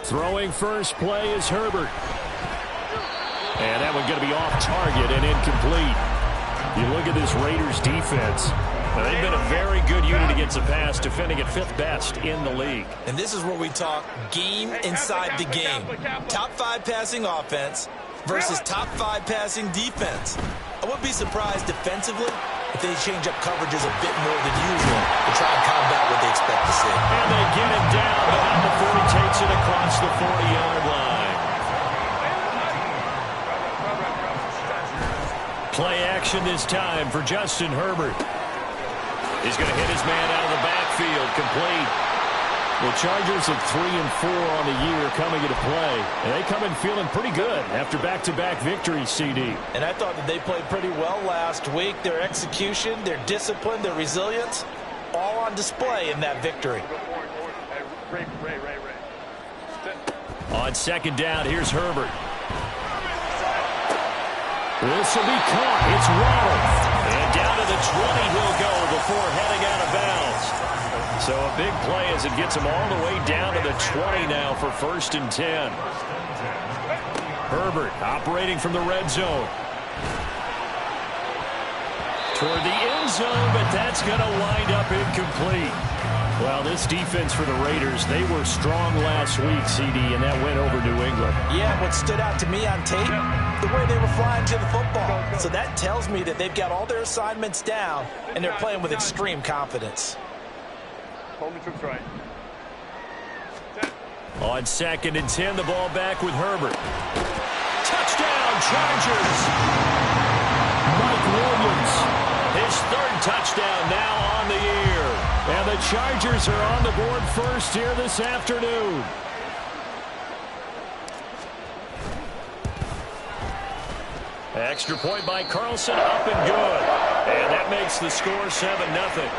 Throwing first play is Herbert. And that one going to be off target and incomplete. You look at this Raiders defense. They've been a very good unit against the pass, defending at 5th best in the league. And this is where we talk game inside the game. Top 5 passing offense versus top 5 passing defense. I wouldn't be surprised defensively if they change up coverages a bit more than usual to try and combat what they expect to see. And they get him down, but out before he takes it across the 40-yard line. Play action this time for Justin Herbert. He's going to hit his man out of the backfield, complete. The Chargers at 3-4 on the year coming into play. And they come in feeling pretty good after back-to-back victories, CD. And I thought that they played pretty well last week. Their execution, their discipline, their resilience, all on display in that victory. On second down, here's Herbert. This will be caught. It's Waddle. And down to the 20 he'll go before heading out of bounds. So a big play as it gets him all the way down to the 20 now for 1st and 10. Herbert operating from the red zone. Toward the end zone, but that's going to wind up incomplete. Well, this defense for the Raiders, they were strong last week, CD, and that went over New England. Yeah, what stood out to me on tape, the way they were flying to the football. So that tells me that they've got all their assignments down, and they're playing with extreme confidence. On 2nd and 10, the ball back with Herbert. Touchdown, Chargers! Mike Williams, his 3rd touchdown now on the year. And the Chargers are on the board first here this afternoon. Extra point by Carlson, up and good. And that makes the score 7-0.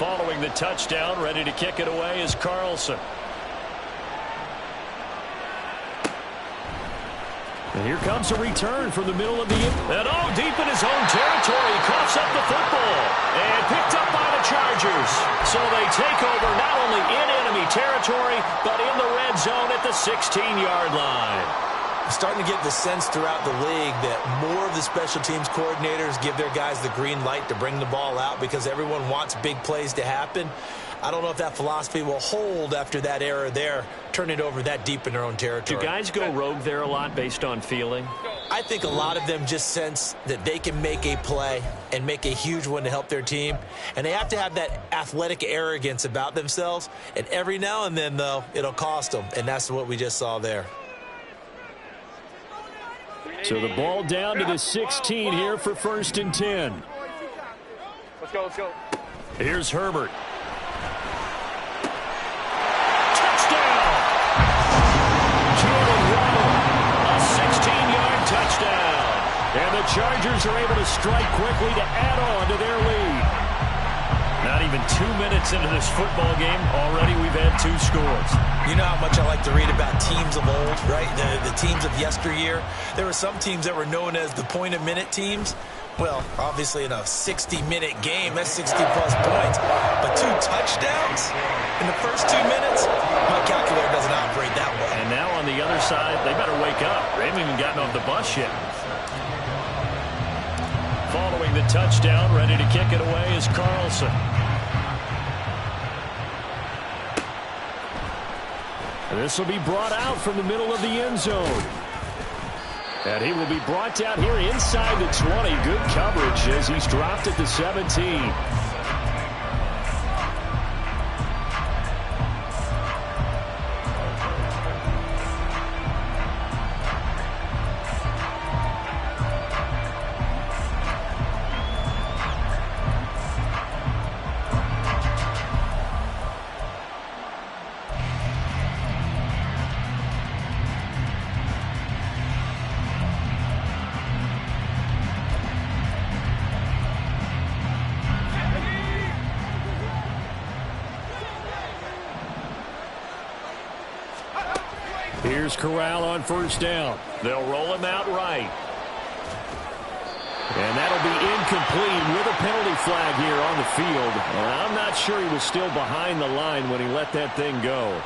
Following the touchdown, ready to kick it away is Carlson. And here comes a return from the middle of the... And deep in his own territory, coughs up the football. And picked up by the Chargers. So they take over not only in enemy territory, but in the red zone at the 16-yard line. I'm starting to get the sense throughout the league that more of the special teams coordinators give their guys the green light to bring the ball out because everyone wants big plays to happen. I don't know if that philosophy will hold after that error there, turn it over that deep in their own territory. Do guys go rogue there a lot based on feeling? I think a lot of them just sense that they can make a play and make a huge one to help their team. And they have to have that athletic arrogance about themselves. And every now and then, though, it'll cost them. And that's what we just saw there. So the ball down to the 16 here for 1st and 10. Let's go. Here's Herbert. Touchdown! Jalen Waddle, a 16-yard touchdown. And the Chargers are able to strike quickly to add on to their lead. Not even 2 minutes into this football game, already we've had 2 scores. You know how much I like to read about teams of old, right? The teams of yesteryear. There were some teams that were known as the point-a-minute teams. Well, obviously in a 60-minute game, that's 60-plus points. But 2 touchdowns in the first 2 minutes? My calculator doesn't operate that way. And now on the other side, they better wake up. They haven't even gotten off the bus yet. Following the touchdown, ready to kick it away is Carlson. This will be brought out from the middle of the end zone. And he will be brought down here inside the 20. Good coverage as he's dropped at the 17. Here's Corral on first down. They'll roll him out right. And that'll be incomplete with a penalty flag here on the field. And I'm not sure he was still behind the line when he let that thing go.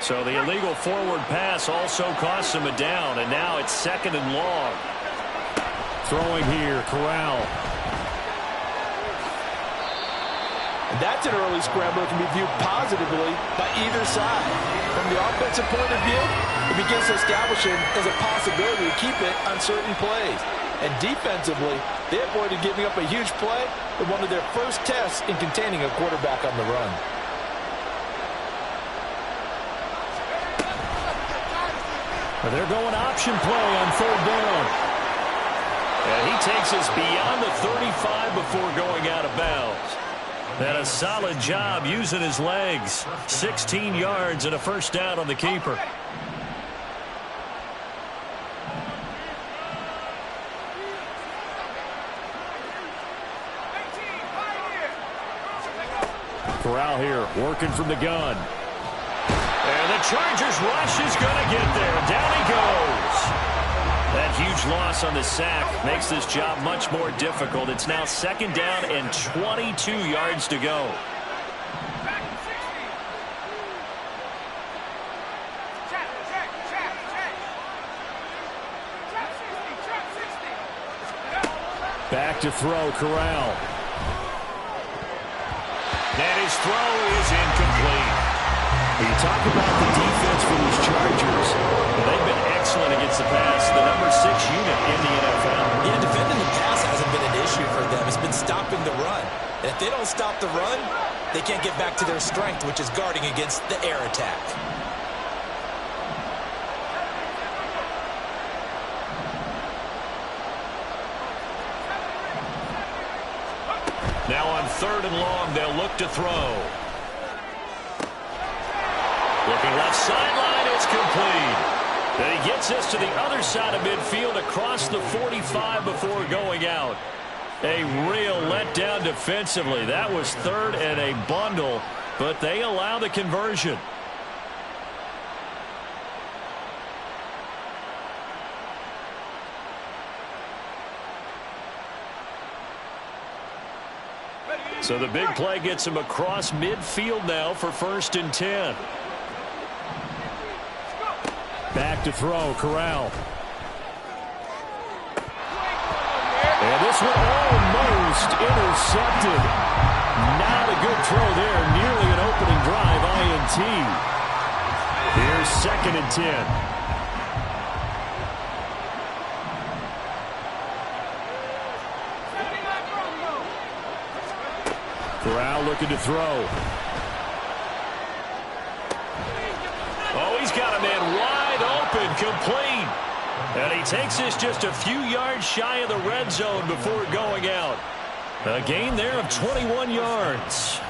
So the illegal forward pass also costs him a down, and now it's 2nd and long. Throwing here, Corral. And that's an early scramble that can be viewed positively by either side. From the offensive point of view, it begins to establish him as a possibility to keep it on certain plays. And defensively, they avoided giving up a huge play in one of their first tests in containing a quarterback on the run. They're going option play on 3rd down. And he takes us beyond the 35 before going out of bounds. And a solid job using his legs. 16 yards and a first down on the keeper. Corral here working from the gun. And the Chargers rush is going to get there. Down he goes. That huge loss on the sack makes this job much more difficult. It's now 2nd down and 22 yards to go. Back to throw, Corral. And his throw is incomplete. When you talk about the defense for these Chargers, they've been excellent against the pass, the number 6 unit in the NFL. Yeah, defending the pass hasn't been an issue for them. It's been stopping the run. And if they don't stop the run, they can't get back to their strength, which is guarding against the air attack. Now on 3rd and long, they'll look to throw. Looking left sideline, it's complete. And he gets us to the other side of midfield across the 45 before going out. A real letdown defensively. That was 3rd and a bundle, but they allow the conversion. So the big play gets him across midfield now for 1st and 10. Back to throw, Corral. And this one almost intercepted. Not a good throw there. Nearly an opening drive, INT. Here's 2nd and 10. Corral looking to throw. Oh, he's got a man wide open, complete. And he takes us just a few yards shy of the red zone before going out. A gain there of 21 yards.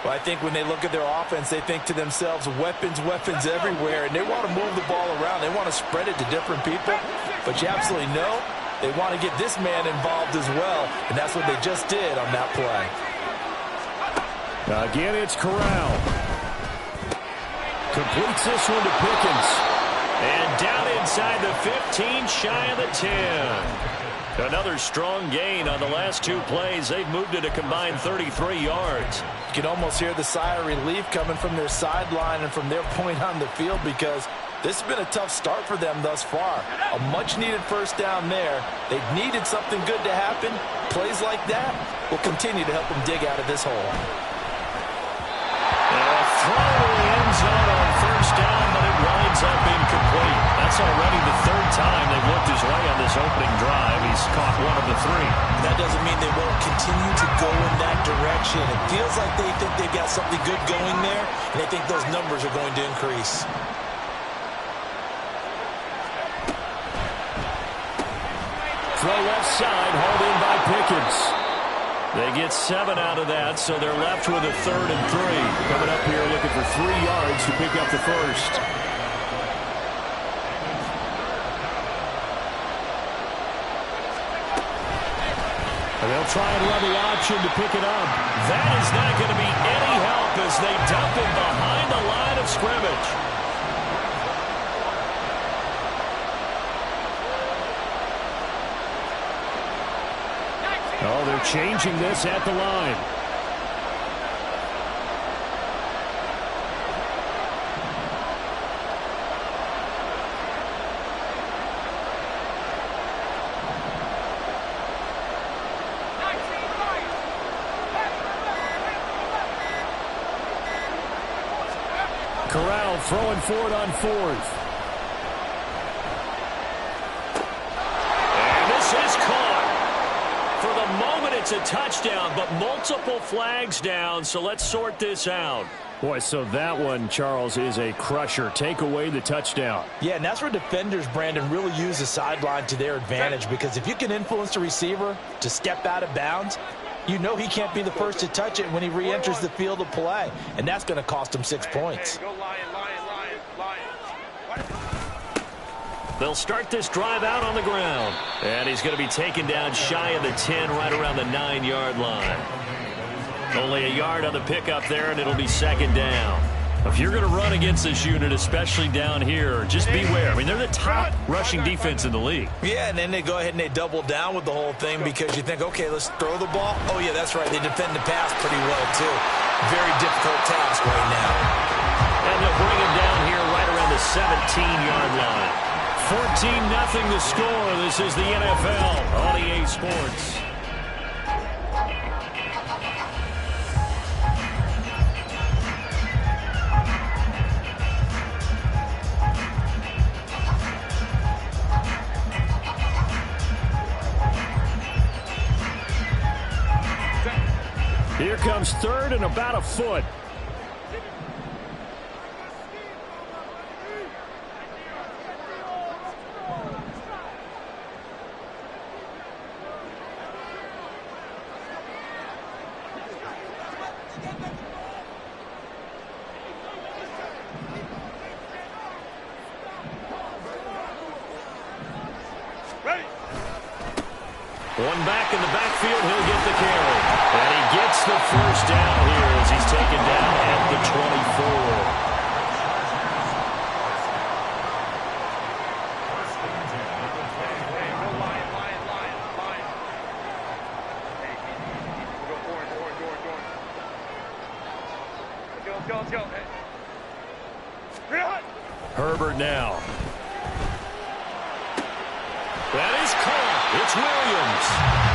Well, I think when they look at their offense, they think to themselves, weapons, weapons everywhere, and they want to move the ball around. They want to spread it to different people, but you absolutely know they want to get this man involved as well, and that's what they just did on that play. Again, it's Corral. Completes this one to Pickens. And down inside the 15, shy of the 10. Another strong gain on the last 2 plays. They've moved it a combined 33 yards. You can almost hear the sigh of relief coming from their sideline and from their point on the field, because this has been a tough start for them thus far. A much-needed first down there. They've needed something good to happen. Plays like that will continue to help them dig out of this hole. A throw to the end zone on first down, but it winds up incomplete. That's already the 3rd time they've looked his way on this opening drive. He's caught 1 of the 3. That doesn't mean they won't continue to go in that direction. It feels like they think they've got something good going there, and they think those numbers are going to increase. Throw left side, hauled in by Pickens. They get 7 out of that, so they're left with a 3rd and 3. Coming up here looking for 3 yards to pick up the first. And they'll try and run the option to pick it up. That is not going to be any help as they dump it behind the line of scrimmage. Oh, they're changing this at the line. Corral throwing for it on fourth. And this is caught. For the moment, it's a touchdown, but multiple flags down, so let's sort this out. Boy, so that one, Charles, is a crusher. Take away the touchdown. Yeah, and that's where defenders, Brandon, really use the sideline to their advantage, because if you can influence the receiver to step out of bounds, you know he can't be the first to touch it when he re-enters the field of play, and that's going to cost him 6 points. Go Lion, Lion, Lion, Lion. They'll start this drive out on the ground. And he's going to be taken down shy of the 10, right around the 9-yard line. Only a yard on the pickup there, and it'll be second down. If you're going to run against this unit, especially down here, just beware. I mean, they're the top rushing defense in the league. Yeah, and then they go ahead and they double down with the whole thing because you think, okay, let's throw the ball. Oh, yeah, that's right. They defend the pass pretty well, too. Very difficult task right now. And they'll bring him down here right around the 17-yard line. 14-0 the score. This is the NFL on EA Sports. Here comes third and about a foot. One back in the backfield, he'll get the carry. And he gets the first down here as he's taken down at the 24. Let's go. Herbert now. That is caught. It's Williams.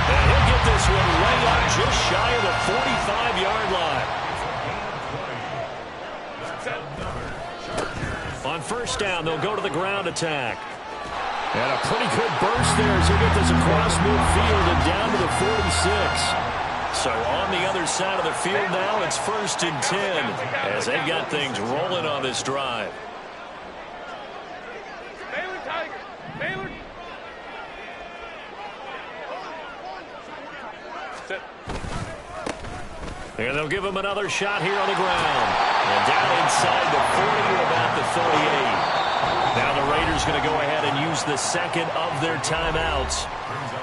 And he'll get this one way up just shy of the 45-yard line. On first down, they'll go to the ground attack. And a pretty good burst there as he'll get this across midfield and down to the 46. So on the other side of the field now, it's 1st and 10 as they've got things rolling on this drive. Baylor Tiger. Baylor. And they'll give him another shot here on the ground. And down inside the 40 to about the 38. Now the Raiders going to go ahead and use the second of their timeouts.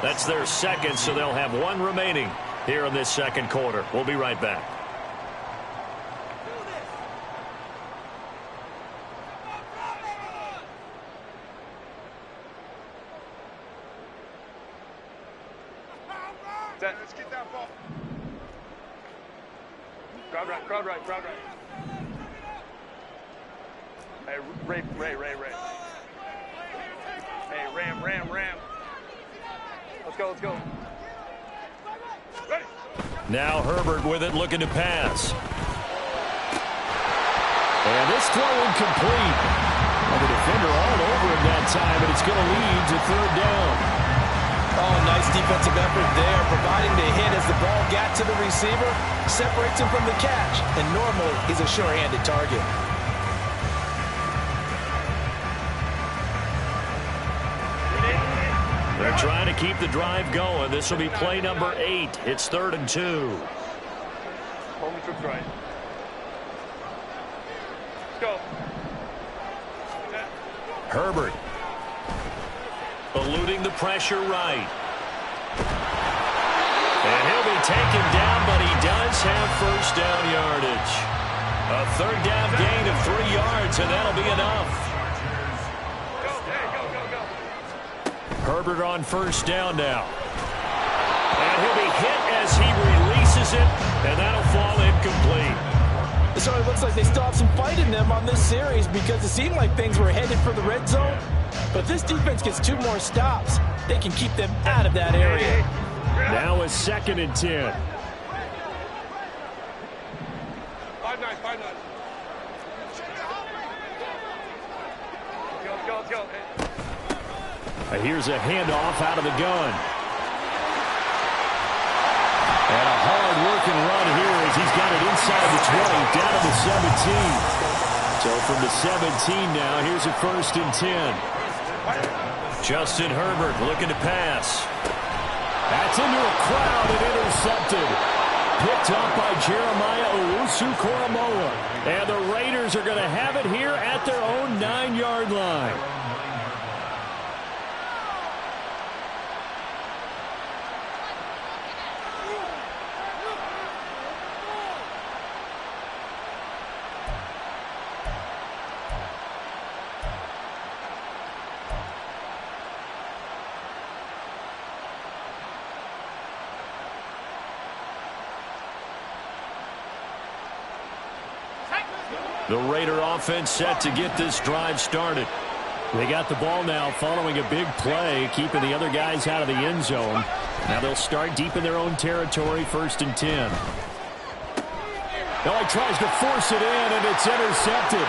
That's their second, so they'll have one remaining here in this second quarter. We'll be right back. Let's get that ball. Crowd right. Hey, Ray. Hey, Ram. Let's go. Ready. Now Herbert with it, looking to pass. And this throw incomplete. Well, the defender all over him that time, and it's going to lead to third down. Oh, nice defensive effort there, providing the hit as the ball got to the receiver, separates him from the catch, and normally he's a sure-handed target. They're trying to keep the drive going. This will be play number 8. It's 3rd and 2. Home trip right. Let's go. Herbert. Eluding the pressure right. And he'll be taken down, but he does have first down yardage. A third down gain of 3 yards, and that'll be enough. Herbert on first down now. And he'll be hit as he releases it, and that'll fall incomplete. So it looks like they still have some fight in them on this series because it seemed like things were headed for the red zone. But if this defense gets 2 more stops, they can keep them out of that area. Now a 2nd and 10. 5-9, 5-9. Let's go. Here's a handoff out of the gun. And a hard-working run here as he's got it inside the 20, down to the 17. So from the 17 now, here's a 1st and 10. Justin Herbert looking to pass. That's into a crowd and intercepted. Picked up by Jeremiah Owusu-Koramoah. And the Raiders are going to have it here at their own 9-yard line. The Raider offense set to get this drive started. They got the ball now following a big play, keeping the other guys out of the end zone. Now they'll start deep in their own territory, 1st and 10. Now he tries to force it in, and it's intercepted.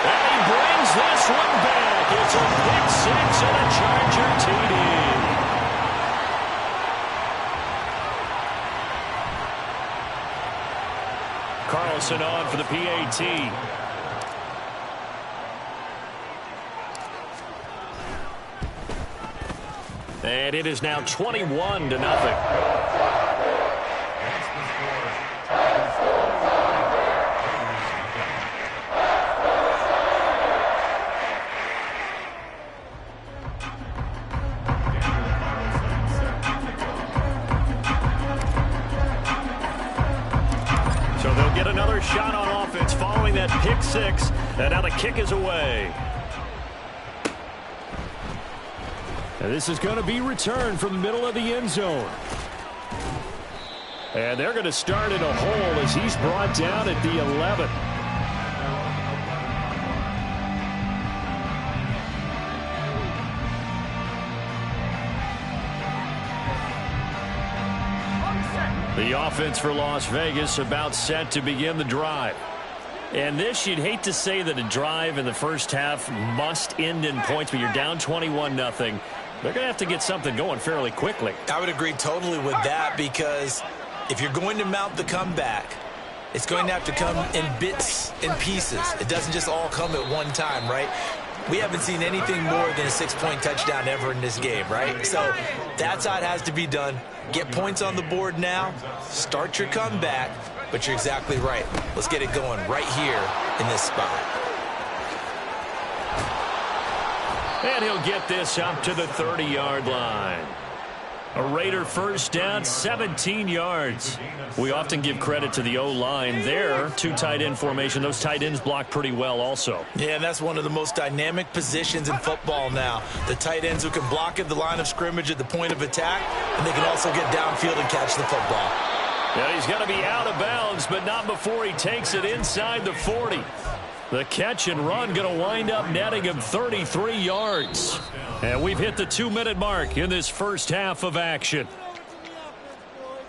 And he brings this one back. It's a pick 6 and a Charger TD. Carlson on for the PAT. And it is now 21-0. Another shot on offense following that pick 6, and now the kick is away. And this is going to be returned from the middle of the end zone. And they're going to start in a hole as he's brought down at the 11. The offense for Las Vegas about set to begin the drive. And this, you'd hate to say that a drive in the first half must end in points, but you're down 21-0. They're going to have to get something going fairly quickly. I would agree totally with that, because if you're going to mount the comeback, it's going to have to come in bits and pieces. It doesn't just all come at one time, right? We haven't seen anything more than a 6-point touchdown ever in this game, right? So that's how it has to be done. Get points on the board now, start your comeback, but you're exactly right. Let's get it going right here in this spot. And he'll get this up to the 30-yard line. A Raider first down, 17 yards. We often give credit to the O-line there. 2 tight end formation. Those tight ends block pretty well also. Yeah, and that's one of the most dynamic positions in football now. The tight ends who can block at the line of scrimmage at the point of attack, and they can also get downfield and catch the football. Yeah, he's going to be out of bounds, but not before he takes it inside the 40. The catch and run going to wind up netting him 33 yards. And we've hit the 2-minute mark in this first half of action.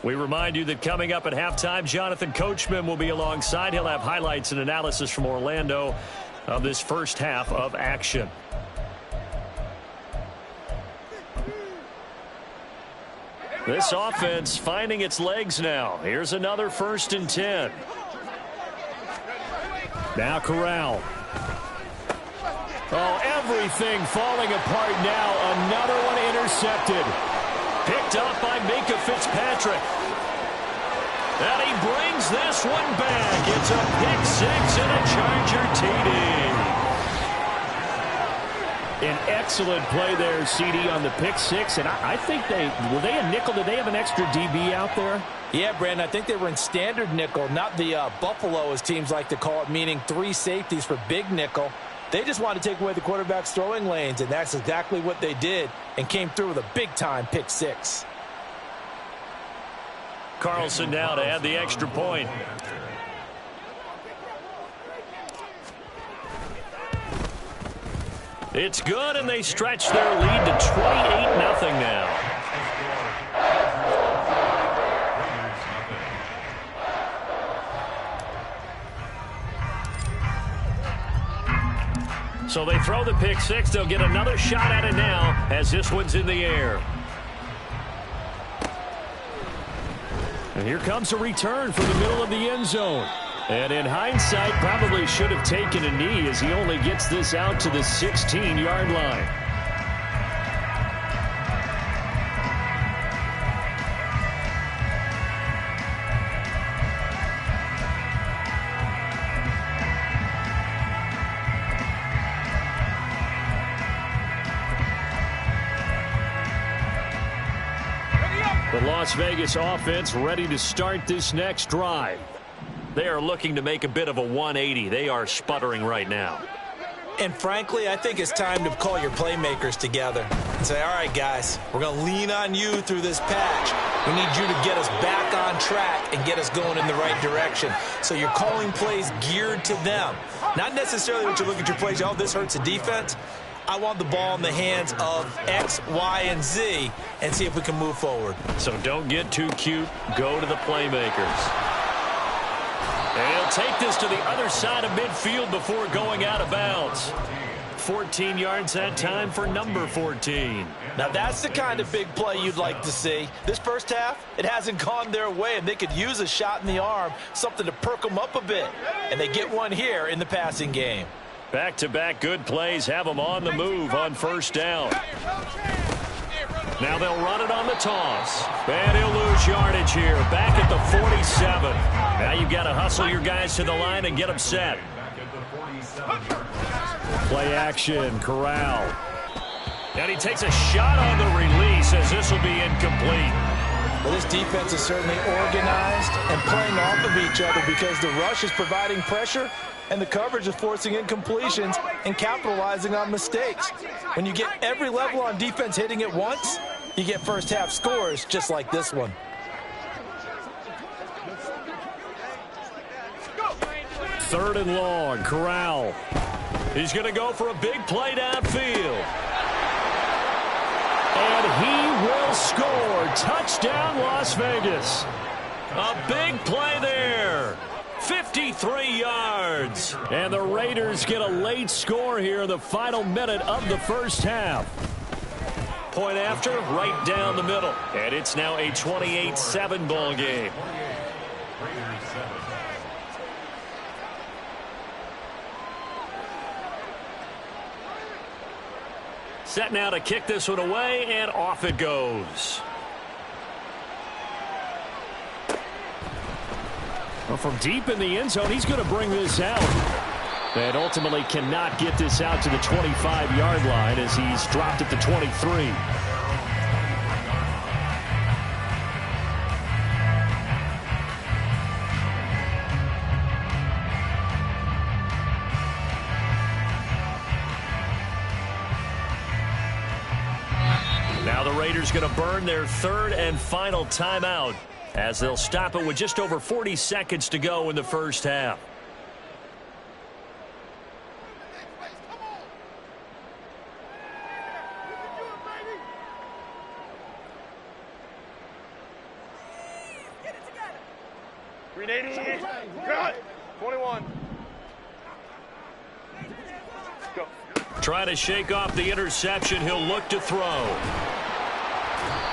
We remind you that coming up at halftime, Jonathan Coachman will be alongside. He'll have highlights and analysis from Orlando of this first half of action. This offense finding its legs now. Here's another 1st and 10. Now Corral. Oh, everything falling apart now. Another one intercepted. Picked up by Minka Fitzpatrick. And he brings this one back. It's a pick 6 and a Charger TD. An excellent play there, CD, on the pick six. And I think were they a nickel? Did they have an extra DB out there? Yeah, Brandon, I think they were in standard nickel, not the Buffalo, as teams like to call it, meaning 3 safeties for big nickel. They just wanted to take away the quarterback's throwing lanes, and that's exactly what they did and came through with a big-time pick six. Carlson now to add the extra point. It's good, and they stretch their lead to 28-0 now. So they throw the pick six. They'll get another shot at it now as this one's in the air. And here comes a return from the middle of the end zone. And in hindsight, probably should have taken a knee as he only gets this out to the 16-yard line. The Las Vegas offense ready to start this next drive. They are looking to make a bit of a 180. They are sputtering right now. And frankly, I think it's time to call your playmakers together and say, all right, guys, we're going to lean on you through this patch. We need you to get us back on track and get us going in the right direction. So you're calling plays geared to them. Not necessarily what you look at your plays, oh, this hurts the defense. I want the ball in the hands of X, Y, and Z and see if we can move forward. So don't get too cute. Go to the playmakers. And he'll take this to the other side of midfield before going out of bounds. 14 yards that time for number 14. Now that's the kind of big play you'd like to see. This first half, it hasn't gone their way, and they could use a shot in the arm, something to perk them up a bit. And they get one here in the passing game. Back-to-back good plays have them on the move on first down. Now they'll run it on the toss. And he'll lose yardage here. Back at the 47. Now you've got to hustle your guys to the line and get them set. Play action, Corral. And he takes a shot on the release as this will be incomplete. Well, this defense is certainly organized and playing off of each other because the rush is providing pressure and the coverage is forcing incompletions and capitalizing on mistakes. When you get every level on defense hitting at once, you get first half scores just like this one. Third and long, Corral. He's going to go for a big play downfield. And he will score. Touchdown, Las Vegas. A big play there. 53 yards. And the Raiders get a late score here in the final minute of the first half. Point after, right down the middle. And it's now a 28-7 ball game. Set now to kick this one away, and off it goes. Well, from deep in the end zone, he's going to bring this out. And ultimately cannot get this out to the 25-yard line as he's dropped at the 23. Now the Raiders going to burn their third and final timeout as they'll stop it with just over 40 seconds to go in the first half. Cut. 21. Go. Trying to shake off the interception. He'll look to throw.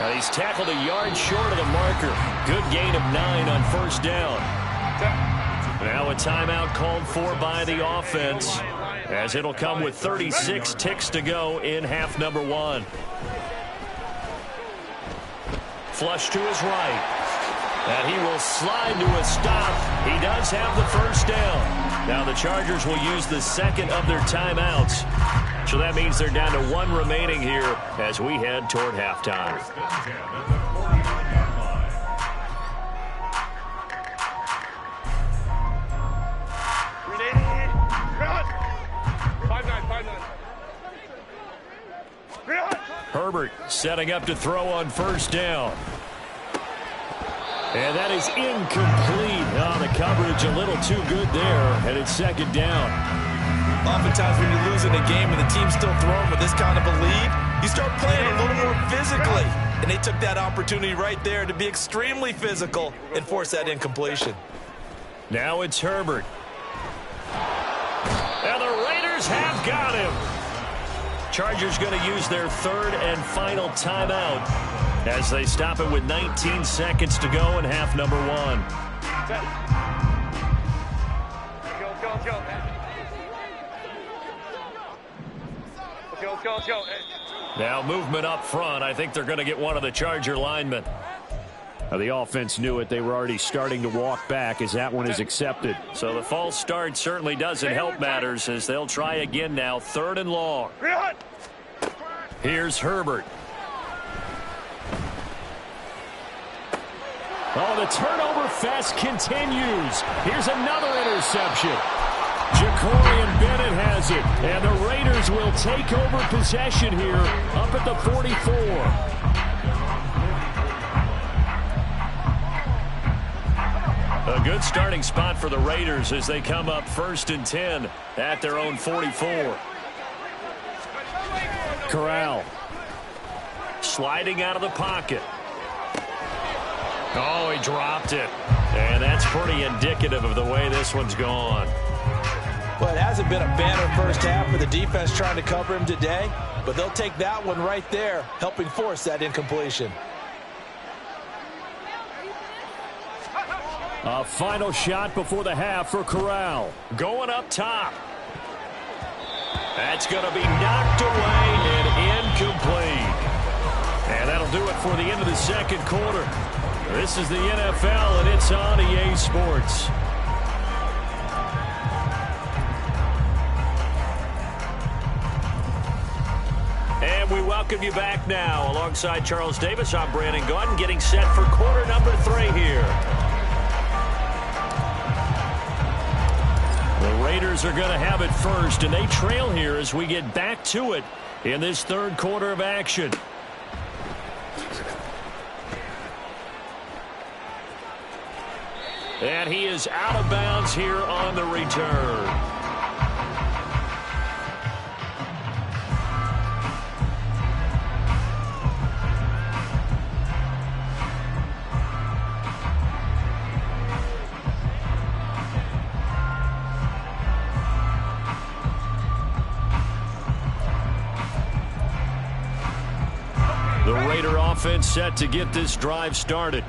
Now he's tackled a yard short of the marker. Good gain of 9 on first down. Now a timeout called for by the offense as it'll come with 36 ticks to go in half number 1. Flush to his right. And he will slide to a stop. He does have the first down. Now the Chargers will use the second of their timeouts. So that means they're down to 1 remaining here as we head toward halftime. Herbert setting up to throw on first down. And that is incomplete. Oh, the coverage a little too good there, and it's second down. Oftentimes when you're losing a game and the team's still throwing with this kind of a lead, you start playing a little more physically. And they took that opportunity right there to be extremely physical and force that incompletion. Now it's Herbert. And the Raiders have got him. Chargers going to use their third and final timeout as they stop it with 19 seconds to go in half number 1. Let's go. Now movement up front. I think they're going to get one of the Charger linemen. The offense knew it. They were already starting to walk back as that one is accepted. So the false start certainly doesn't help matters as they'll try again now. 3rd and long. Here's Herbert. Oh, the turnover fest continues. Here's another interception. Jacorian Bennett has it, and the Raiders will take over possession here up at the 44. A good starting spot for the Raiders as they come up 1st and 10 at their own 44. Corral sliding out of the pocket. Oh, he dropped it. And that's pretty indicative of the way this one's gone. Well, it hasn't been a banner first half for the defense trying to cover him today, but they'll take that one right there, helping force that incompletion. A final shot before the half for Corral. Going up top. That's going to be knocked away and incomplete. And that'll do it for the end of the second quarter. This is the NFL, and it's on EA Sports. And we welcome you back now. Alongside Charles Davis, I'm Brandon Gaudin, getting set for quarter number 3 here. The Raiders are going to have it first, and they trail here as we get back to it in this third quarter of action. And he is out of bounds here on the return. The Raider offense set to get this drive started.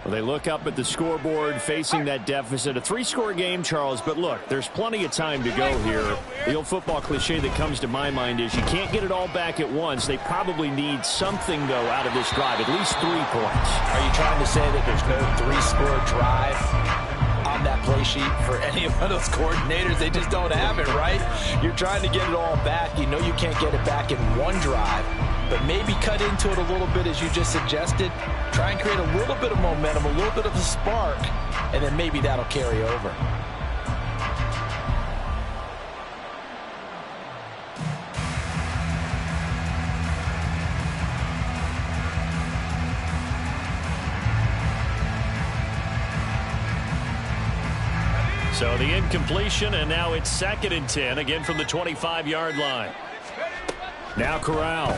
Well, they look up at the scoreboard facing that deficit. A 3-score game, Charles, but look, there's plenty of time to go here. The old football cliche that comes to my mind is you can't get it all back at once. They probably need something, though, out of this drive, at least 3 points. Are you trying to say that there's no 3-score drive on that play sheet for any of those coordinators? They just don't have it, right? You're trying to get it all back. You know you can't get it back in one drive, but maybe cut into it a little bit as you just suggested. Try and create a little bit of momentum, a little bit of a spark, and then maybe that'll carry over. So the incompletion, and now it's 2nd and 10, again from the 25-yard line. Now Corral.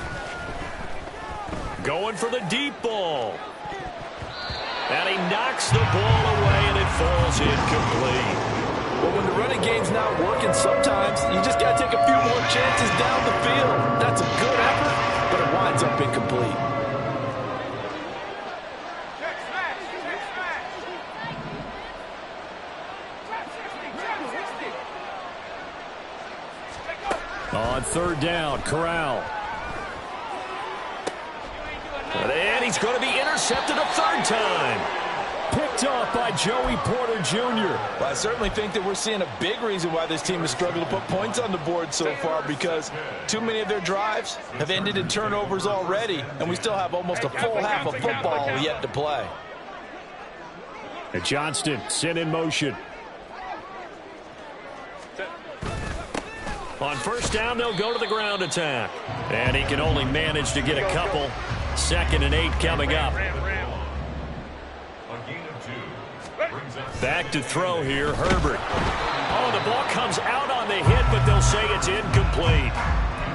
Going for the deep ball. And he knocks the ball away, and it falls incomplete. Well, when the running game's not working, sometimes you just got to take a few more chances down the field. That's a good effort, but it winds up incomplete. On 3rd down, Corral. And he's going to be intercepted a 3rd time. Picked picked off by Joey Porter Jr. Well, I certainly think that we're seeing a big reason why this team has struggled to put points on the board so far, because too many of their drives have ended in turnovers already, and we still have almost a full half of football yet to play. And Johnston sent in motion. On first down, they'll go to the ground attack. And he can only manage to get a couple. 2nd and 8 coming up. Back to throw here, Herbert. Oh, the ball comes out on the hit, but they'll say it's incomplete.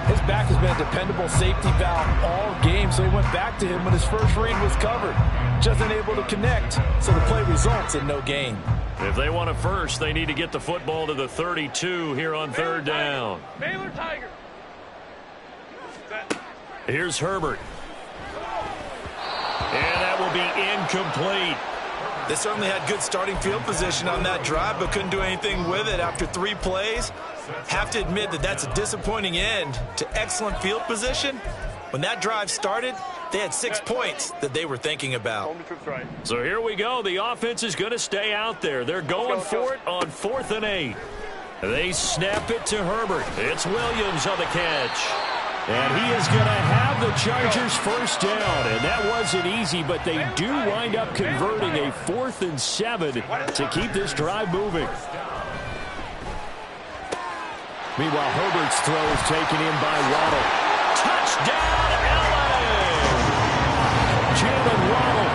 His back has been a dependable safety valve all game, so he went back to him when his first read was covered. Just unable to connect, so the play results in no gain. If they want a first, they need to get the football to the 32 here on 3rd down. Baylor Tiger. Here's Herbert. And that will be incomplete. They certainly had good starting field position on that drive, but couldn't do anything with it after 3 plays. Have to admit that that's a disappointing end to excellent field position. When that drive started, they had 6 points that they were thinking about. So here we go. The offense is going to stay out there. They're going for it on 4th and 8. They snap it to Herbert. It's Williams on the catch. And he is going to have the Chargers first down. And that wasn't easy, but they do wind up converting a 4th and 7 to keep this drive moving. Meanwhile, Herbert's throw is taken in by Waddle. Touchdown, LA! Jalen Waddle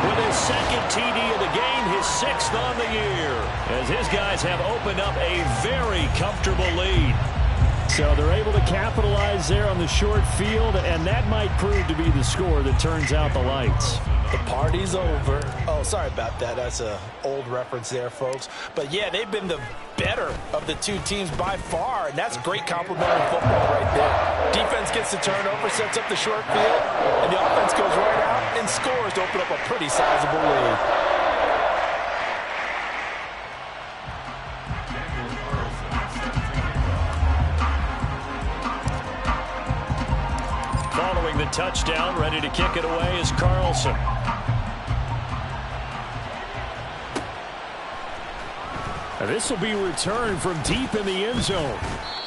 with his 2nd TD of the game, his 6th on the year, as his guys have opened up a very comfortable lead. So they're able to capitalize there on the short field, and that might prove to be the score that turns out the lights. The party's over. Oh, sorry about that. That's an old reference there, folks. But, yeah, they've been the better of the 2 teams by far, and that's great complementary football right there. Defense gets the turnover, sets up the short field, and the offense goes right out and scores to open up a pretty sizable lead. Following the touchdown, ready to kick it away is Carlson. And this will be returned from deep in the end zone.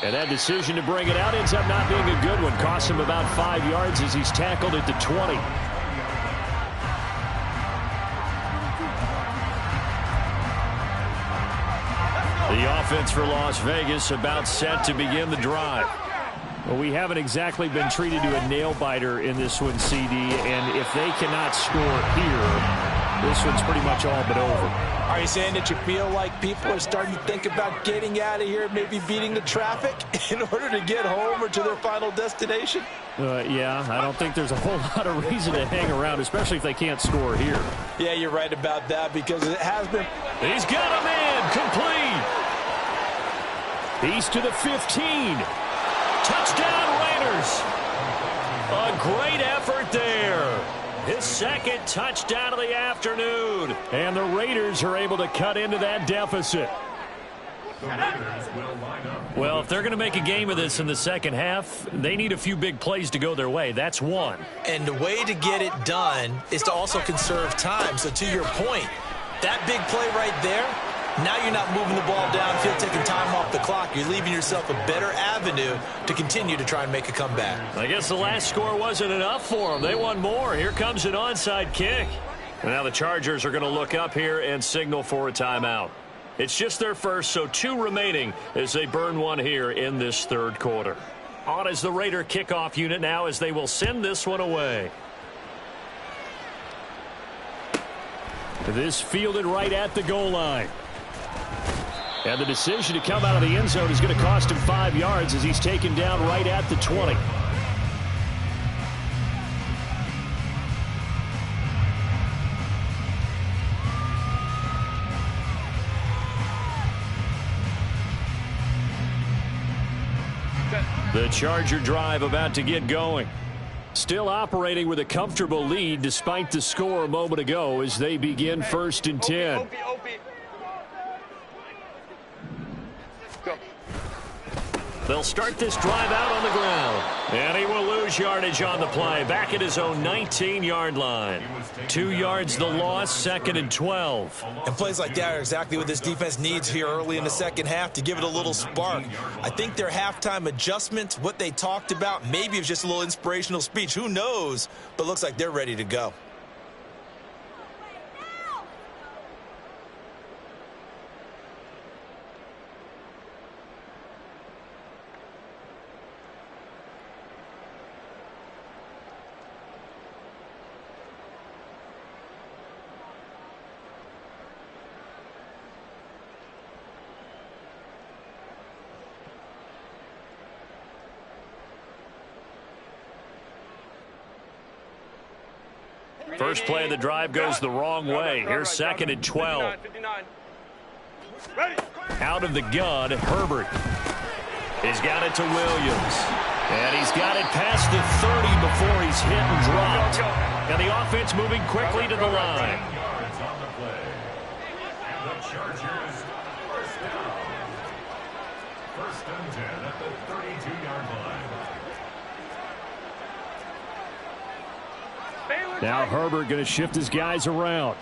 And that decision to bring it out ends up not being a good one. Costs him about 5 yards as he's tackled at the 20. The offense for Las Vegas about set to begin the drive. Well, we haven't exactly been treated to a nail-biter in this one, CD, and if they cannot score here, this one's pretty much all but over. Are you saying that you feel like people are starting to think about getting out of here, maybe beating the traffic in order to get home or to their final destination? Yeah, I don't think there's a whole lot of reason to hang around, especially if they can't score here. Yeah, you're right about that, because it has been. He's got a man complete. He's to the 15. Touchdown, Raiders. A great effort there. His 2nd touchdown of the afternoon. And the Raiders are able to cut into that deficit. Well, if they're going to make a game of this in the second half, they need a few big plays to go their way. That's one. And the way to get it done is to also conserve time. So to your point, that big play right there, now you're not moving the ball downfield, taking time off the clock. You're leaving yourself a better avenue to continue to try and make a comeback. I guess the last score wasn't enough for them. They won more. Here comes an onside kick. And now the Chargers are going to look up here and signal for a timeout. It's just their first, so 2 remaining as they burn one here in this 3rd quarter. On is the Raider kickoff unit now as they will send this one away. This fielded right at the goal line. And the decision to come out of the end zone is going to cost him 5 yards as he's taken down right at the 20. The Charger drive about to get going. Still operating with a comfortable lead despite the score a moment ago as they begin 1st and 10. They'll start this drive out on the ground. And he will lose yardage on the play. Back at his own 19-yard line. 2 yards the loss, 2nd and 12. And plays like that are exactly what this defense needs here early in the second half to give it a little spark. I think their halftime adjustment, what they talked about, maybe it was just a little inspirational speech. Who knows? But looks like they're ready to go. First play of the drive goes the wrong way. Here's 2nd and 12. Out of the gun, Herbert. He's got it to Williams. And he's got it past the 30 before he's hit and dropped. And the offense moving quickly to the line. First and 10 at the 32-yard line. Now Herbert going to shift his guys around.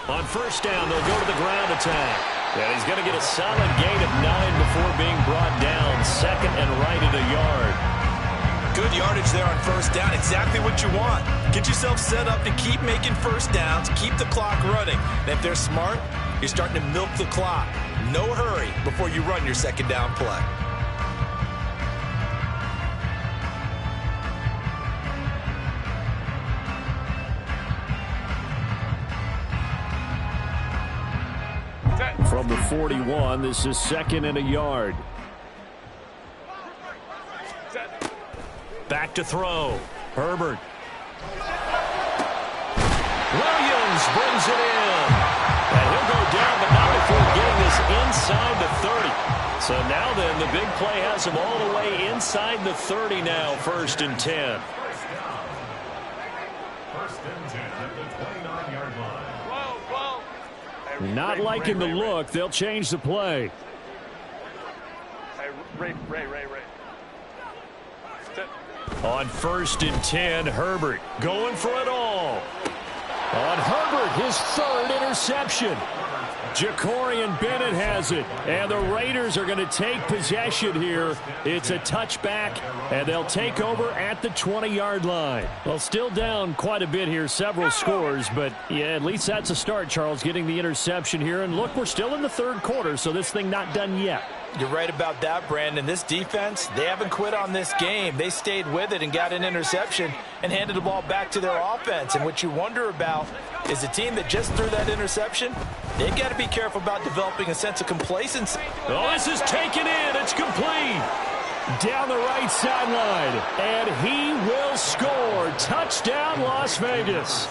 On first down, they'll go to the ground attack. And he's going to get a solid gain of 9 before being brought down. 2nd and right at a yard. Good yardage there on first down. Exactly what you want. Get yourself set up to keep making first downs, keep the clock running. And if they're smart, you're starting to milk the clock. No hurry before you run your second down play. From the 41, this is 2nd and a yard. Back to throw. Herbert. Williams brings it in. And he'll go down, but not before getting this inside the 30. So now then, the big play has him all the way inside the 30 now, 1st and 10. First and 10 at the 29-yard line. Not liking the look. They'll change the play. Hey, Ray. On 1st and 10, Herbert going for it all. On Herbert, his 3rd interception. Jacorian Bennett has it, and the Raiders are going to take possession here. It's a touchback, and they'll take over at the 20-yard line. Well, still down quite a bit here, several scores, but yeah, at least that's a start, Charles, getting the interception here. And look, we're still in the 3rd quarter, so this thing not done yet. You're right about that, Brandon. This defense, they haven't quit on this game. They stayed with it and got an interception and handed the ball back to their offense. And what you wonder about is a team that just threw that interception, they've got to be careful about developing a sense of complacency. Oh, this is taken in. It's complete. Down the right sideline. And he will score. Touchdown, Las Vegas.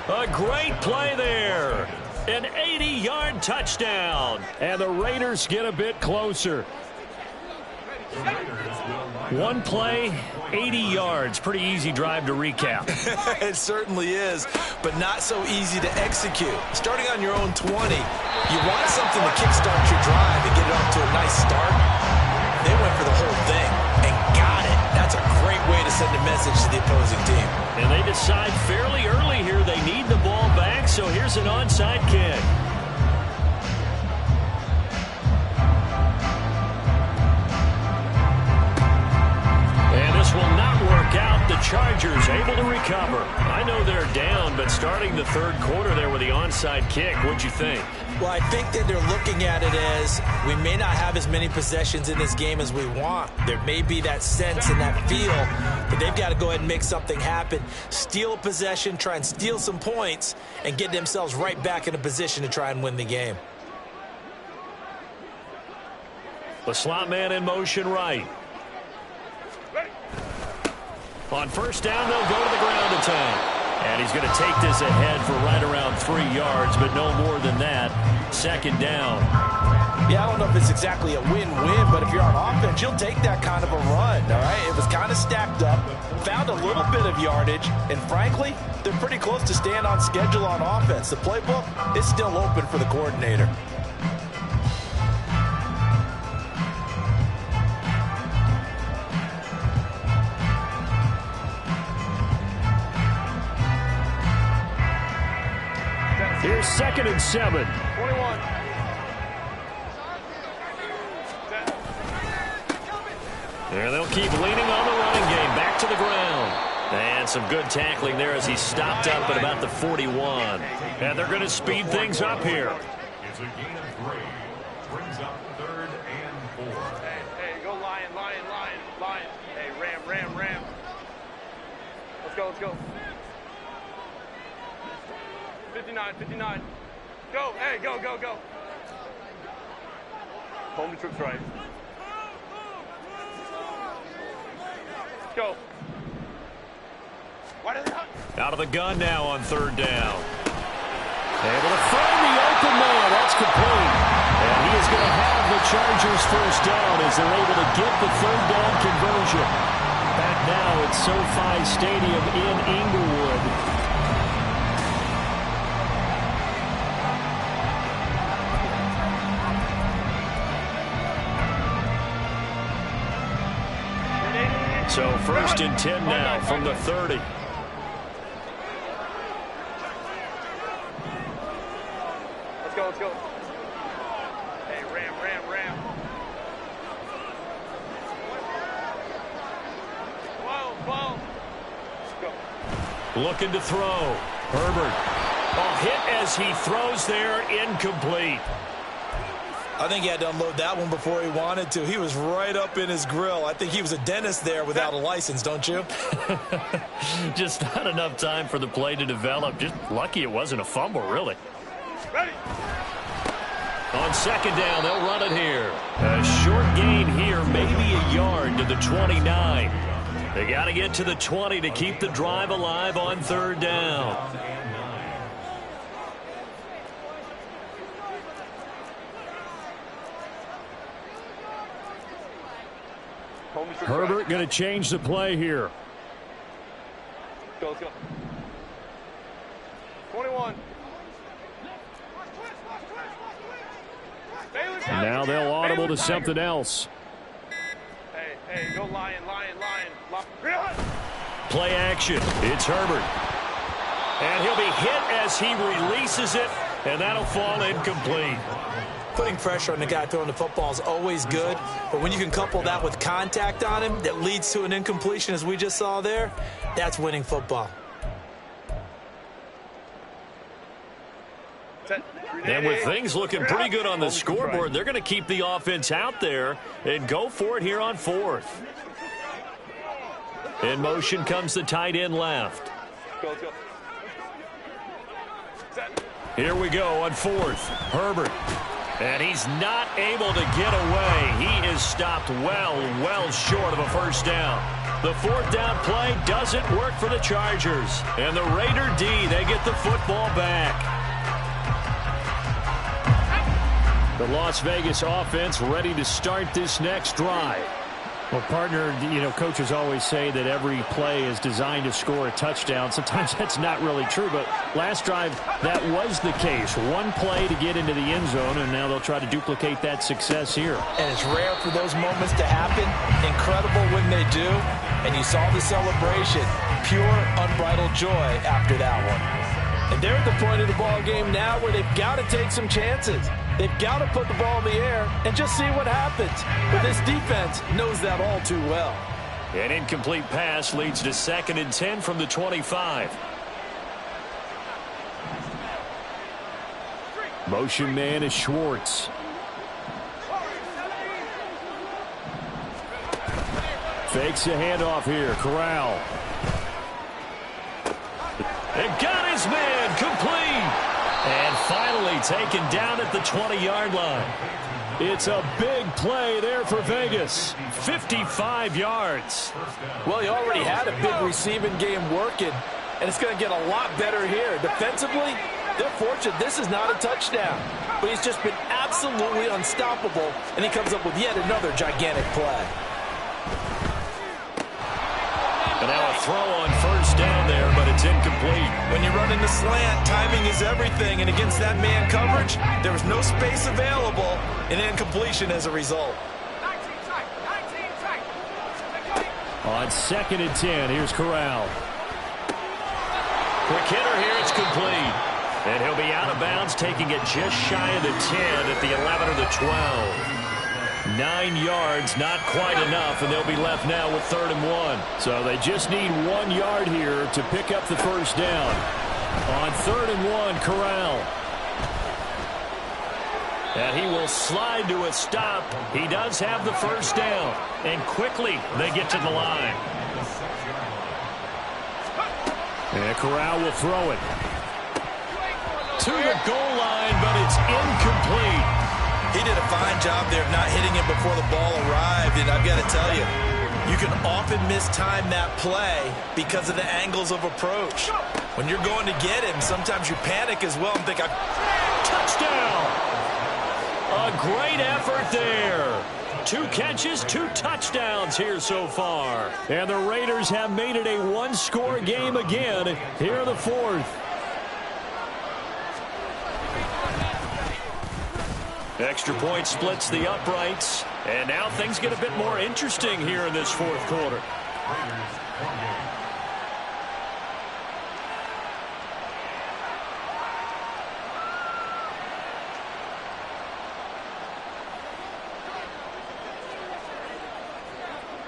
A great play there. An 80-yard touchdown. And the Raiders get a bit closer. One play, 80 yards. Pretty easy drive to recap. It certainly is, but not so easy to execute. Starting on your own 20, you want something to kickstart your drive and get it off to a nice start. They went for the whole thing and got it. That's a great way to send a message to the opposing team. And they decide fairly early here they need the ball back, so here's an onside kick. And this will not work out. The Chargers able to recover. I know they're down, but starting the 3rd quarter there with the onside kick, what'd you think? Well, I think that they're looking at it as we may not have as many possessions in this game as we want. There may be that sense and that feel that they've got to go ahead and make something happen, steal a possession, try and steal some points, and get themselves right back in a position to try and win the game. The slot man in motion right. On first down, they'll go to the ground attack. And he's going to take this ahead for right around 3 yards, but no more than that. 2nd down. Yeah, I don't know if it's exactly a win-win, but if you're on offense, you'll take that kind of a run, all right? It was kind of stacked up, found a little bit of yardage, and frankly, they're pretty close to staying on schedule on offense. The playbook is still open for the coordinator. 2nd and 7. 21. There they'll keep leaning on the running game. Back to the ground. And some good tackling there as he stopped up at about the 41. And they're going to speed things up here. It's a gain of 3. Brings up 3rd and 4. Hey, go Lion. Hey, Ram. Let's go. 59. Go, hey, go. Home to troops right. Go. Out of the gun now on 3rd down. Able to find the open man. That's complete. And he is going to have the Chargers first down as they're able to get the 3rd down conversion. Back now at SoFi Stadium in Inglewood. So 1st and 10 now from the 30. Let's go. Hey, Ram. Whoa. Let's go. Looking to throw. Herbert. Hit as he throws there, incomplete. I think he had to unload that one before he wanted to. He was right up in his grill. I think he was a dentist there without a license, don't you? Just not enough time for the play to develop. Just lucky it wasn't a fumble, really. Ready. On 2nd down, they'll run it here. A short gain here, maybe a yard to the 29. They got to get to the 20 to keep the drive alive on 3rd down. Herbert going to change the play here. Let's go. 21. And now they'll audible to something else. Hey, go Lion. Play action. It's Herbert. And he'll be hit as he releases it, and that'll fall incomplete. Putting pressure on the guy throwing the football is always good, but when you can couple that with contact on him that leads to an incompletion, as we just saw there, that's winning football. And with things looking pretty good on the scoreboard, they're going to keep the offense out there and go for it here on 4th. In motion comes the tight end left. Go. Here we go on 4th. Herbert. And he's not able to get away. He is stopped well short of a first down. The 4th down play doesn't work for the Chargers. And the Raider D, they get the football back. The Las Vegas offense ready to start this next drive. Well, partner, coaches always say that every play is designed to score a touchdown. Sometimes that's not really true, but last drive, that was the case. One play to get into the end zone, and now they'll try to duplicate that success here. And it's rare for those moments to happen. Incredible when they do. And you saw the celebration. Pure, unbridled joy after that one. And they're at the point of the ball game now where they've got to take some chances. They've got to put the ball in the air and just see what happens. But this defense knows that all too well. An incomplete pass leads to 2nd and 10 from the 25. Motion man is Schwartz. Fakes a handoff here. Corral. And got his man complete. And finally taken down at the 20-yard line. It's a big play there for Vegas. 55 yards. Well, he already had a big receiving game working, and it's going to get a lot better here. Defensively, they're fortunate this is not a touchdown. But he's just been absolutely unstoppable, and he comes up with yet another gigantic play. And now a throw on first down there, but it's incomplete. When you run in the slant, timing is everything. And against that man coverage, there was no space available, and incompletion as a result. On 2nd and 10, here's Corral. Quick hitter here, it's complete. And he'll be out of bounds, taking it just shy of the 10 at the 11 or the 12. 9 yards, not quite enough, and they'll be left now with 3rd and 1. So they just need 1 yard here to pick up the first down. On 3rd and 1, Corral. And he will slide to a stop. He does have the first down. And quickly, they get to the line. And Corral will throw it. To the goal line, but it's incomplete. He did a fine job there of not hitting him before the ball arrived. And I've got to tell you, you can often mistime that play because of the angles of approach. When you're going to get him, sometimes you panic as well and think, touchdown! A great effort there. 2 catches, 2 touchdowns here so far. And the Raiders have made it a 1-score game again here in the 4th. Extra point splits the uprights. And now things get a bit more interesting here in this 4th quarter.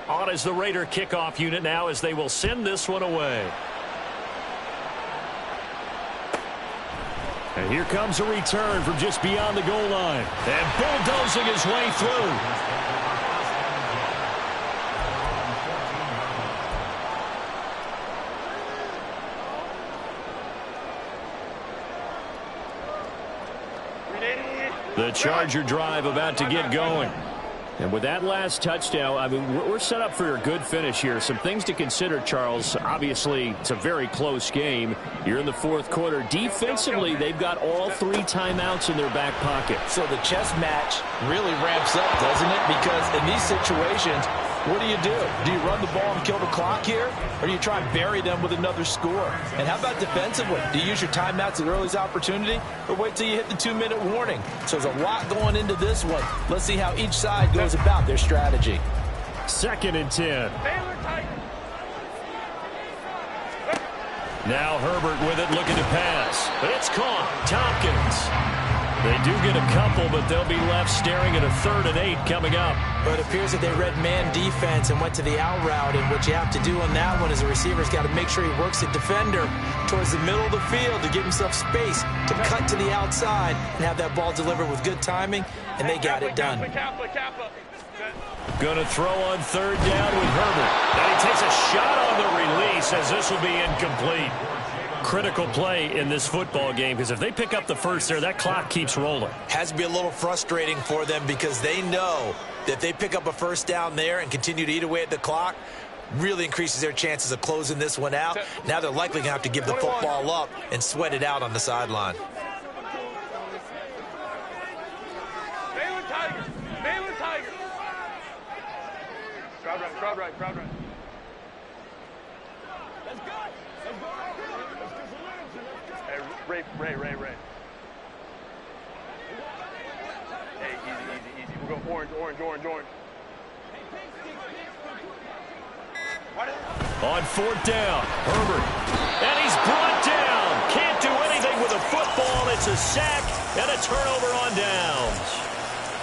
On is the Raider kickoff unit now as they will send this one away. And here comes a return from just beyond the goal line. And bulldozing his way through. The Charger drive about to get going. And with that last touchdown, I mean, we're set up for a good finish here. Some things to consider, Charles. Obviously, it's a very close game. You're in the 4th quarter. Defensively, they've got all 3 timeouts in their back pocket. So the chess match really ramps up, doesn't it? Because in these situations, what do? Do you run the ball and kill the clock here? Or do you try and bury them with another score? And how about defensively? Do you use your timeouts at the earliest opportunity? Or wait till you hit the 2-minute warning? So there's a lot going into this one. Let's see how each side goes about their strategy. 2nd and 10. Now Herbert with it, looking to pass. But it's caught. Tompkins. They do get a couple, but they'll be left staring at a 3rd and 8 coming up. But it appears that they read man defense and went to the out route. And what you have to do on that one is the receiver's got to make sure he works the defender towards the middle of the field to give himself space to cut to the outside and have that ball delivered with good timing, and they got it done. Going to throw on 3rd down with Herbert. And he takes a shot on the release as this will be incomplete. Critical play in this football game because if they pick up the first there, that clock keeps rolling. Has to be a little frustrating for them because they know that if they pick up a first down there and continue to eat away at the clock, really increases their chances of closing this one out. Now they're likely going to have to give the football up and sweat it out on the sideline. Baylor Tigers. Crowd right. Hey, Ray. Hey, easy. We'll go orange. On 4th down, Herbert. And he's brought down. Can't do anything with a football. It's a sack and a turnover on downs.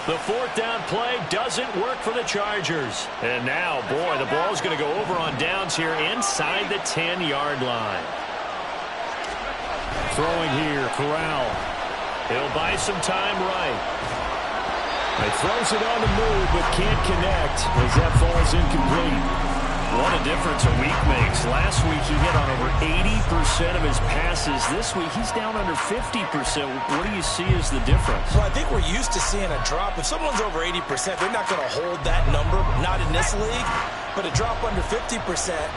The 4th down play doesn't work for the Chargers. And now, boy, the ball's going to go over on downs here inside the 10-yard line. Throwing here, Corral. He'll buy some time right. He throws it on the move, but can't connect as that falls incomplete. What a difference a week makes. Last week he hit on over 80% of his passes. This week he's down under 50%. What do you see as the difference? Well, I think we're used to seeing a drop. If someone's over 80%, they're not going to hold that number, not in this league. But a drop under 50%,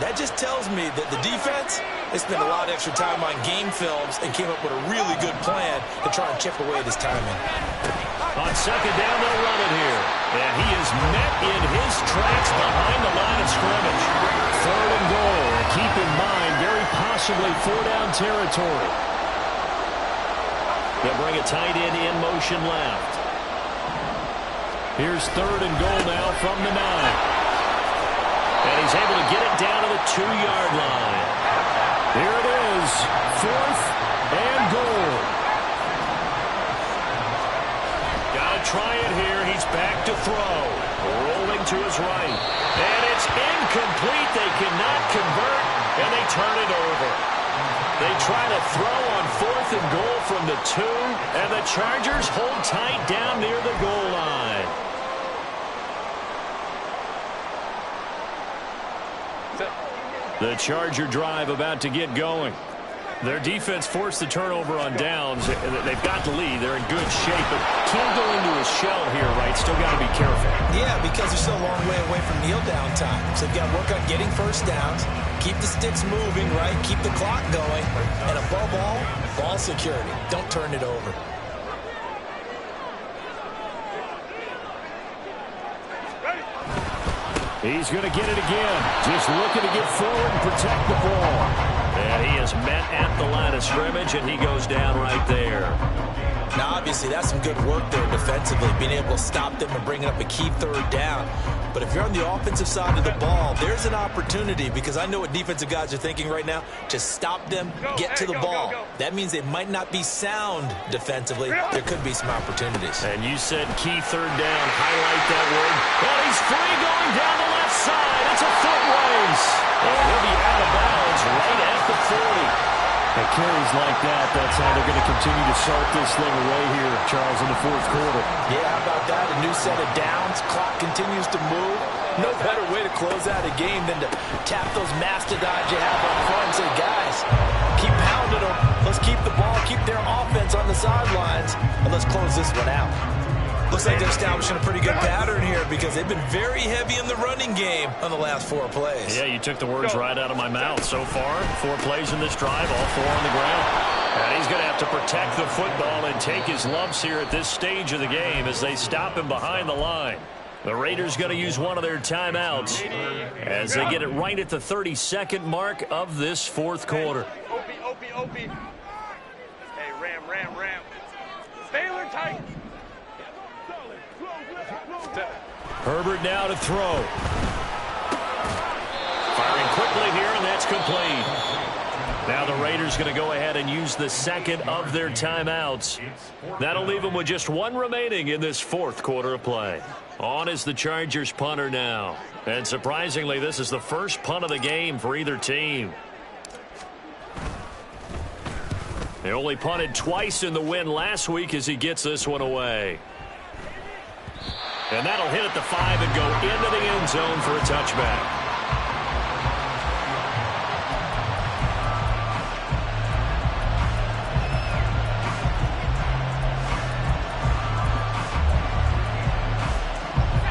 that just tells me that the defense has spent a lot of extra time on game films and came up with a really good plan to try and chip away at his timing. On 2nd down, they'll run it here. And he is met in his tracks behind the line of scrimmage. 3rd and goal. Keep in mind, very possibly 4-down territory. They'll bring a tight end in motion left. Here's 3rd and goal now from the 9. And he's able to get it down to the 2-yard line. Here it is. 4th and goal. Gotta try it here. He's back to throw. Rolling to his right. And it's incomplete. They cannot convert, and they turn it over. They try to throw on 4th and goal from the 2, and the Chargers hold tight down near the goal line. The Charger drive about to get going. Their defense forced the turnover on downs. They've got the lead. They're in good shape, but can't go into a shell here, right? Still got to be careful. Yeah, because they're still a long way away from kneel down time. So they've got to work on getting first downs, keep the sticks moving, right? Keep the clock going. And above all, ball security. Don't turn it over. He's going to get it again. Just looking to get forward and protect the ball. And he is met at the line of scrimmage, and he goes down right there. Now, obviously, that's some good work there defensively, being able to stop them and bringing up a key 3rd down. But if you're on the offensive side of the ball, there's an opportunity, because I know what defensive guys are thinking right now. Just stop them, get to the ball. That means they might not be sound defensively. There could be some opportunities. And you said key 3rd down. Highlight that word. Well, he's free going down the left side. It's a foot race. And he'll be out of bounds right at the 40. And carries like that, that's how they're going to continue to salt this thing away here, Charles, in the 4th quarter. Yeah, how about that? A new set of downs. Clock continues to move. No better way to close out a game than to tap those mastodons you have up front and say, guys, keep pounding them. Let's keep the ball, keep their offense on the sidelines, and let's close this one out. Looks like they're establishing a pretty good pattern here, because they've been very heavy in the running game on the last 4 plays. Yeah, you took the words right out of my mouth. So far, 4 plays in this drive, all 4 on the ground. And he's going to have to protect the football and take his lumps here at this stage of the game as they stop him behind the line. The Raiders going to use one of their timeouts as they get it right at the 32nd mark of this 4th quarter. Opie. Hey, Ram. Baylor tight. Herbert now to throw. Firing quickly here, and that's complete. Now the Raiders going to go ahead and use the 2nd of their timeouts. That'll leave them with just 1 remaining in this 4th quarter of play. On is the Chargers punter now. And surprisingly, this is the first punt of the game for either team. They only punted twice in the win last week as he gets this one away. And that'll hit at the 5 and go into the end zone for a touchback.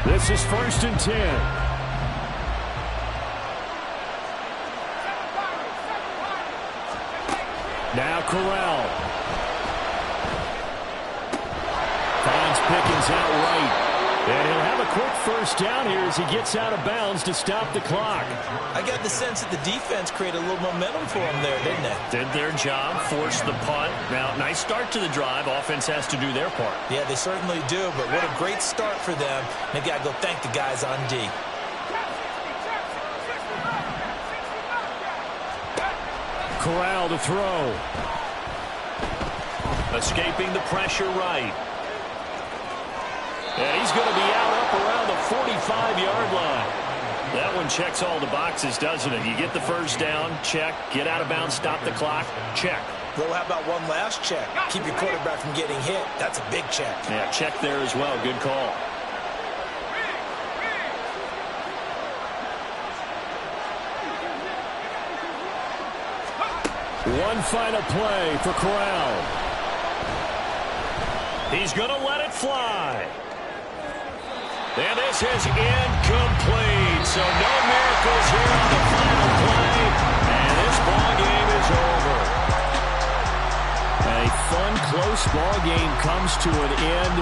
This is 1st and 10. Now Corral. Finds Pickens out right. And he'll have a quick first down here as he gets out of bounds to stop the clock. I got the sense that the defense created a little momentum for them there, didn't they? Did their job, forced the punt. Now, nice start to the drive. Offense has to do their part. Yeah, they certainly do, but what a great start for them. They've got to go thank the guys on D. Corral to throw. Escaping the pressure right. And he's going to be out up around the 45-yard line. That one checks all the boxes, doesn't it? You get the first down, check. Get out of bounds, stop the clock, check. Well, how about one last check? Keep your quarterback from getting hit. That's a big check. Yeah, check there as well. Good call. One final play for Corral. He's going to let it fly. And this is incomplete. So no miracles here on the final play. And this ball game is over. A fun, close ball game comes to an end.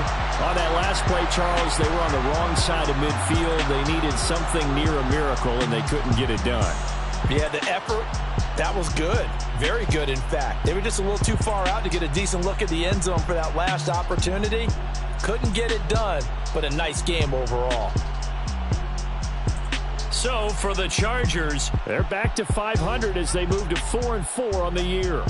On that last play, Charles, they were on the wrong side of midfield. They needed something near a miracle, and they couldn't get it done. Yeah, the effort, that was good. Very good, in fact. They were just a little too far out to get a decent look at the end zone for that last opportunity. Couldn't get it done, but a nice game overall. So for the Chargers, they're back to 500 as they move to 4-4 on the year.